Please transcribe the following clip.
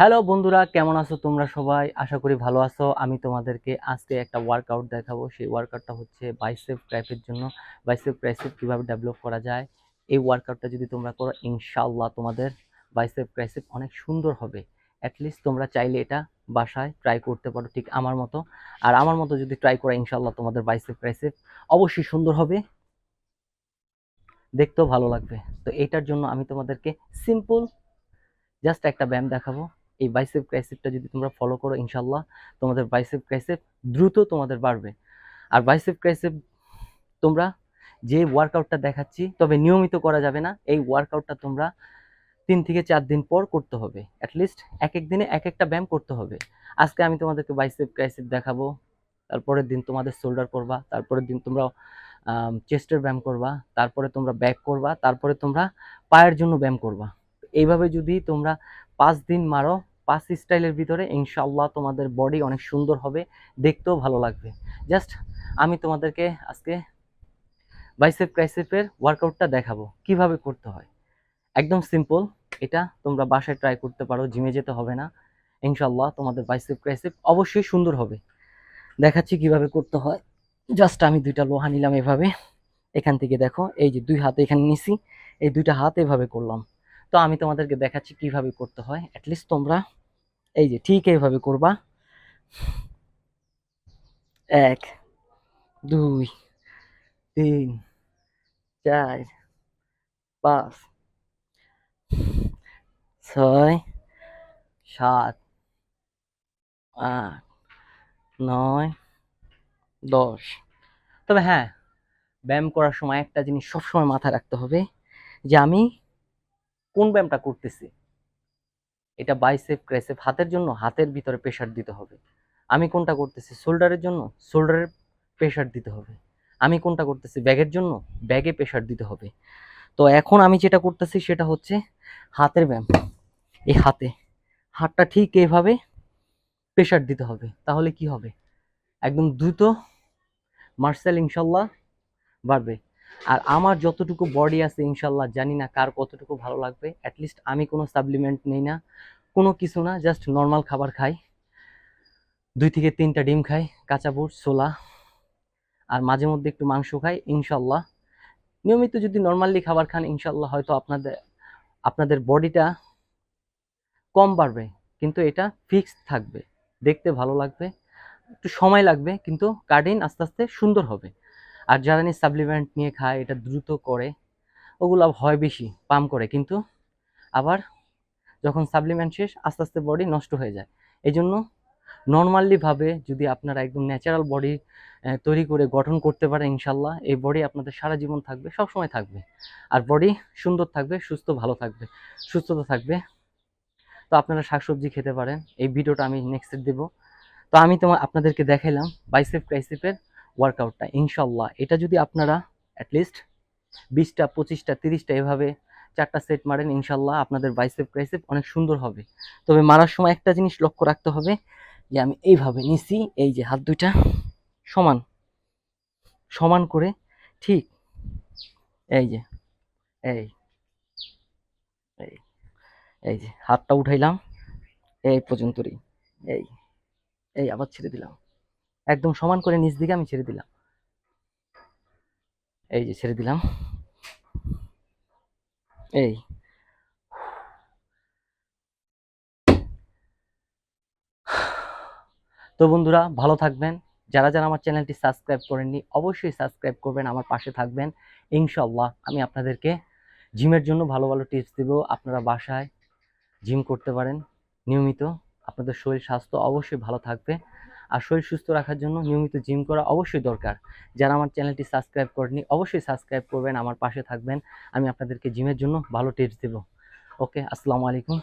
Hello বন্ধুরা, কেমন আছো তোমরা সবাই? আশা করি ভালো আছো। আমি তোমাদেরকে আজকে একটা ওয়ার্কআউট দেখাবো। সেই ওয়ার্কআউটটা হচ্ছে বাইসেপ ট্রাইপের জন্য। বাইসেপ ট্রাইসেপ কিভাবে ডেভেলপ করা যায়, এই ওয়ার্কআউটটা যদি তোমরা করো ইনশাআল্লাহ তোমাদের বাইসেপ ট্রাইসেপ অনেক সুন্দর হবে। অ্যাটলিস্ট তোমরা চাইলে এটা বাসায় ট্রাই করতে পারো ঠিক আমার মতো। আর আমার মতো যদি ট্রাই করো ইনশাআল্লাহ তোমাদের বাইসেপ ট্রাইসেপ অবশ্যই সুন্দর হবে, দেখতেও ভালো লাগবে। তো এটার জন্য আমি তোমাদেরকে সিম্পল জাস্ট একটা ব্যায়াম দেখাবো। এই বাইসেপ ট্রাইসেপটা যদি তোমরা ফলো করো ইনশাল্লাহ তোমাদের বাইসেপ ট্রাইসেপ দ্রুত তোমাদের বাড়বে। আর বাইসেপ ট্রাইসেপ তোমরা যে ওয়ার্কআউটটা দেখাচ্ছি, তবে নিয়মিত করা যাবে না। এই ওয়ার্কআউটটা তোমরা 3 থেকে 4 দিন পর করতে হবে। অ্যাটলিস্ট এক এক দিনে এক একটা ব্যায়াম করতে হবে। আজকে আমি তোমাদেরকে বাইসেপ ট্রাইসেপ দেখাবো, তারপরের দিন তোমাদের শোল্ডার করবা, তারপরের দিন তোমরা চেস্টের ব্যায়াম করবা, তারপরে তোমরা ব্যাক করবা, তারপরে তোমরা পায়ের জন্য ব্যায়াম করবা। এইভাবে যদি তোমরা 5 দিন মারো, 5 স্টাইলের ভিতরে ইনশাআল্লাহ তোমাদের বডি অনেক সুন্দর হবে, দেখতেও ভালো লাগবে। জাস্ট আমি তোমাদেরকে আজকে বাইসেপ ট্রাইসেপের ওয়ার্কআউটটা দেখাবো কিভাবে করতে হয়। একদম সিম্পল। এটা তোমরা বাসায় ট্রাই করতে পারো, জিমে যেতে হবে না। ইনশাআল্লাহ তোমাদের বাইসেপ ট্রাইসেপ অবশ্যই সুন্দর হবে। দেখাচ্ছি কিভাবে করতে হয়। জাস্ট আমি 2টা লোহা নিলাম এভাবে। এখান থেকে দেখো, এই যে 2 হাত এখানে নিছি, এই 2টা হাত এভাবে করলাম। তো আমি তোমাদেরকে দেখাচ্ছি কিভাবে করতে হয়। অ্যাটলিস্ট তোমরা এই যে ঠিক এইভাবে করবা। 1 2 3 4 5 6 7 8 9 10। তবে হ্যাঁ, ব্যায়াম করার সময় একটা জিনিস সবসময় মাথায় রাখতে হবে যে আমি কোন ব্যায়ামটা করতেছি। এটা বাইসেপ ট্রাইসেপ হাতের জন্য হাতের ভিতরে প্রেসার দিতে হবে। আমি কোনটা করতেছি শোল্ডারের জন্য শোল্ডারের প্রেসার দিতে হবে। আমি কোনটা করতেছি ব্যাগের জন্য ব্যাগে প্রেসার দিতে হবে। তো এখন আমি যেটা করতেছি সেটা হচ্ছে হাতের ব্যায়াম। এই হাতটা ঠিক এইভাবে প্রেসার দিতে হবে, তাহলে কি হবে, একদম দ্রুত মার্সেল ইনশাল্লাহ বাড়বে। আর আমার যতটুকু বডি আছে ইনশাল্লাহ জানি না কার কতটুকু ভালো লাগবে। অ্যাটলিস্ট আমি কোনো সাপ্লিমেন্ট নেই না, কোনো কিছু না, জাস্ট নর্মাল খাবার খাই। 2 থেকে 3টা ডিম খাই, কাঁচা বুট, ছোলা, আর মাঝে মধ্যে একটু মাংস খাই। ইনশাল্লাহ নিয়মিত যদি নর্মালি খাবার খান ইনশাল্লাহ হয়তো আপনাদের আপনাদের বডিটা কম বাড়বে, কিন্তু এটা ফিক্সড থাকবে, দেখতে ভালো লাগবে। একটু সময় লাগবে, কিন্তু কাটিং আস্তে আস্তে সুন্দর হবে। আর যারা নিয়ে সাপ্লিমেন্ট নিয়ে খায় এটা দ্রুত করে, ওগুলো হয় বেশি পাম্প করে, কিন্তু আবার যখন সাপ্লিমেন্ট শেষ আস্তে আস্তে বডি নষ্ট হয়ে যায়। এই জন্য নর্মালি ভাবে যদি আপনারা একদম ন্যাচারাল বডি তৈরি করে গঠন করতে পারেন ইনশাল্লাহ এই বডি আপনাদের সারা জীবন থাকবে, সবসময় থাকবে। আর বডি সুন্দর থাকবে, সুস্থ ভালো থাকবে, সুস্থতা থাকবে। তো আপনারা শাকসবজি খেতে পারেন। এই ভিডিওটা আমি নেক্সট দেবো। তো আমি আপনাদেরকে দেখাইলাম বাইসেপ ট্রাইসেপের ওয়ার্কআউটটা। ইনশাল্লাহ এটা যদি আপনারা অ্যাটলিস্ট 20টা 25টা 30টা এভাবে 4টা সেট মারেন ইনশাল্লাহ আপনাদের বাইসেপ ট্রাইসেপ অনেক সুন্দর হবে। তবে মারার সময় একটা জিনিস লক্ষ্য রাখতে হবে যে আমি এইভাবে নিছি, এই যে হাত 2টা সমান সমান করে, ঠিক এই যে এই এই এই যে হাতটা উঠাইলাম এই পর্যন্তই, এই এই আবার ছেড়ে দিলাম, একদম সমান করে নিচ দিকে আমি ছেড়ে দিলাম, এই যে ছেড়ে দিলাম, এই। তো বন্ধুরা ভালো থাকবেন। যারা যারা আমার চ্যানেলটি সাবস্ক্রাইব করেননি অবশ্যই সাবস্ক্রাইব করবেন, আমার পাশে থাকবেন। ইনশাল্লাহ আমি আপনাদেরকে জিমের জন্য ভালো ভালো টিপস দেব। আপনারা বাসায় জিম করতে পারেন নিয়মিত, আপনাদের শরীর স্বাস্থ্য অবশ্যই ভালো থাকবে। আর শরীর সুস্থ রাখার জন্য নিয়মিত জিম করা অবশ্যই দরকার। যারা আমার চ্যানেলটি সাবস্ক্রাইব করেননি অবশ্যই সাবস্ক্রাইব করবেন, আমার পাশে থাকবেন। আমি আপনাদেরকে জিমের জন্য ভালো টিপস দেব। ওকে, আসসালামু আলাইকুম।